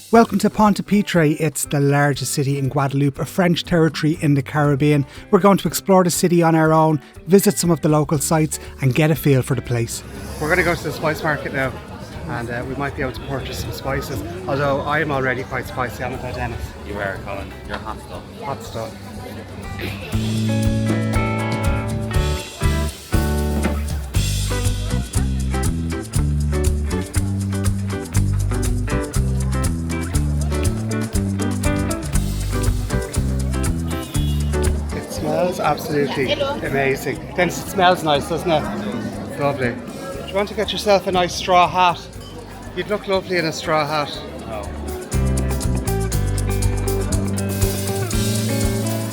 Welcome to Pointe-à-Pitre. It's the largest city in Guadeloupe, a French territory in the Caribbean. We're going to explore the city on our own, visit some of the local sites and get a feel for the place. We're going to go to the spice market now and we might be able to purchase some spices, although I am already quite spicy, I'm not Dennis. You are, Colin. You're hot stuff. Hot stuff. Smells absolutely amazing. Then it smells nice, doesn't it? Lovely. Do you want to get yourself a nice straw hat? You'd look lovely in a straw hat. Oh.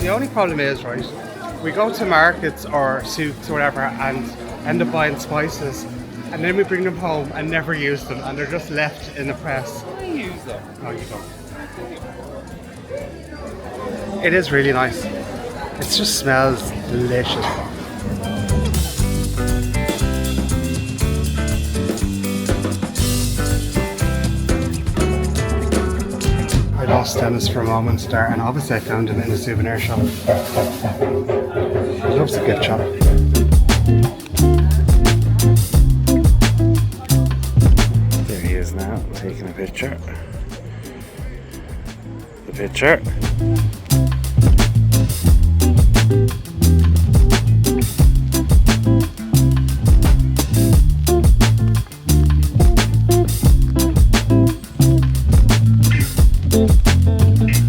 The only problem is, right, we go to markets or souks or whatever and end up buying spices and then we bring them home and never use them and they're just left in the press. I use them. No, you don't. It is really nice. It just smells delicious. I lost Dennis for a moment there and obviously I found him in a souvenir shop. He loves a gift shop. There he is now, taking a picture. The picture.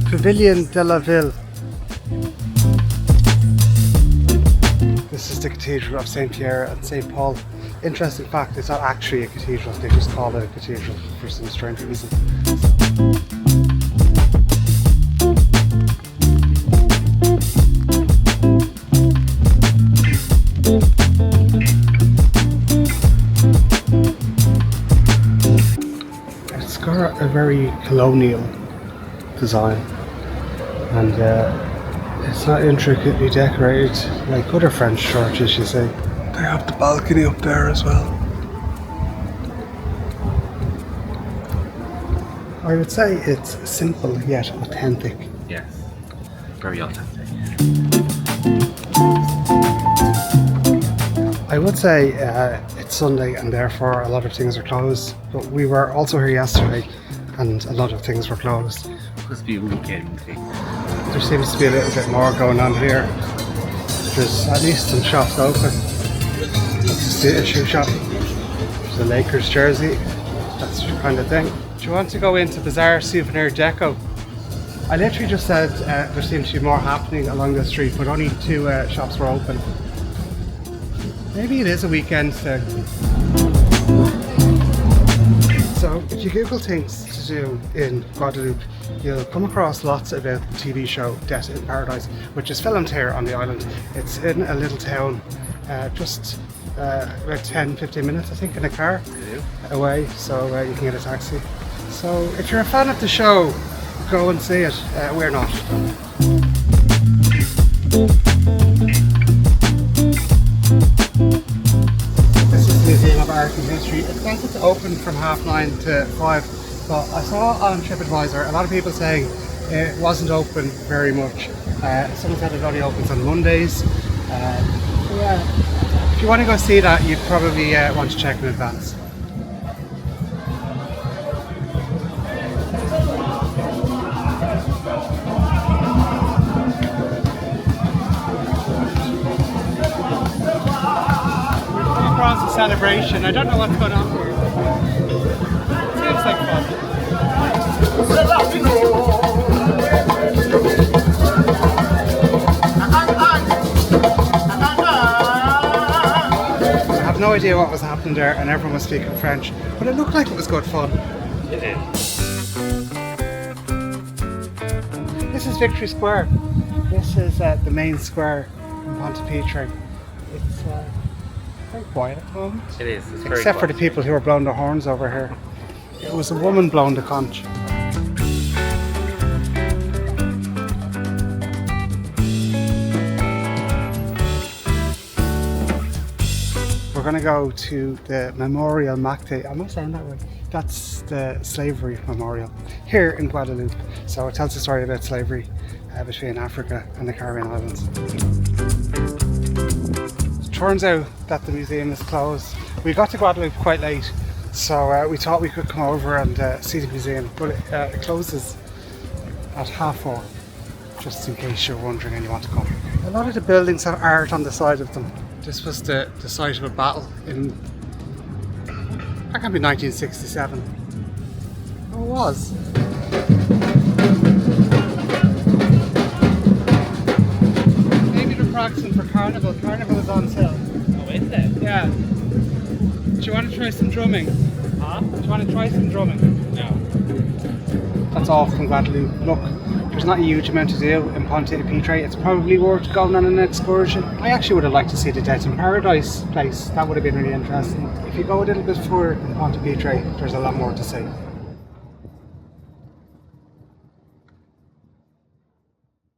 Pavilion de la Ville. This is the Cathedral of St Pierre and St Paul. Interesting fact, it's not actually a cathedral, they just call it a cathedral for some strange reason. It's got a very colonial design. And it's not intricately decorated like other French churches, you see. They have the balcony up there as well. I would say it's simple yet authentic. Yes. Very authentic. I would say it's Sunday and therefore a lot of things are closed. But we were also here yesterday and a lot of things were closed. Must be a weekend thing. There seems to be a little bit more going on here. There's at least some shops open. That's a shoe shop. There's a Lakers jersey. That's your kind of thing. Do you want to go into Bizarre Souvenir Deco? I literally just said there seems to be more happening along the street, but only two shops were open. Maybe it is a weekend thing. So if you Google things to do in Guadeloupe, you'll come across lots about the TV show Death in Paradise, which is filmed here on the island. It's in a little town, just about 10-15 minutes I think in a car away, so you can get a taxi. So if you're a fan of the show, go and see it. We're not. Museum of Art and History. It's meant to open from 9:30 to 5, but I saw on TripAdvisor a lot of people saying it wasn't open very much. Someone said it only opens on Mondays. Yeah, if you want to go see that, you'd probably want to check in advance. A celebration. I don't know what's going on here. Seems like fun. I have no idea what was happening there and everyone was speaking French, but it looked like it was good fun. It is. This is Victory Square. This is the main square in Pointe-à-Pitre. It's very quiet at the moment. It is. It's very Except for quiet. the people who are blowing their horns over here. It was a woman blowing the conch. We're going to go to the Memorial ACTe. Am I saying that right? That's the slavery memorial here in Guadeloupe. So it tells the story about slavery between Africa and the Caribbean islands. It turns out that the museum is closed. We got to Guadeloupe quite late, so we thought we could come over and see the museum, but it closes at 4:30, just in case you're wondering and you want to come. A lot of the buildings have art on the side of them. This was the site of a battle in, that can be 1967. Oh, it was. Maybe they're practicing for Carnival. Carnival is on sale. Oh, is it? Yeah. Do you want to try some drumming? Huh? Do you want to try some drumming? No. That's all from Guadeloupe. Look, there's not a huge amount to do in Pointe-à-Pitre. It's probably worth going on an excursion. I actually would have liked to see the Death in Paradise place. That would have been really interesting. If you go a little bit further in Pointe-à-Pitre, there's a lot more to see.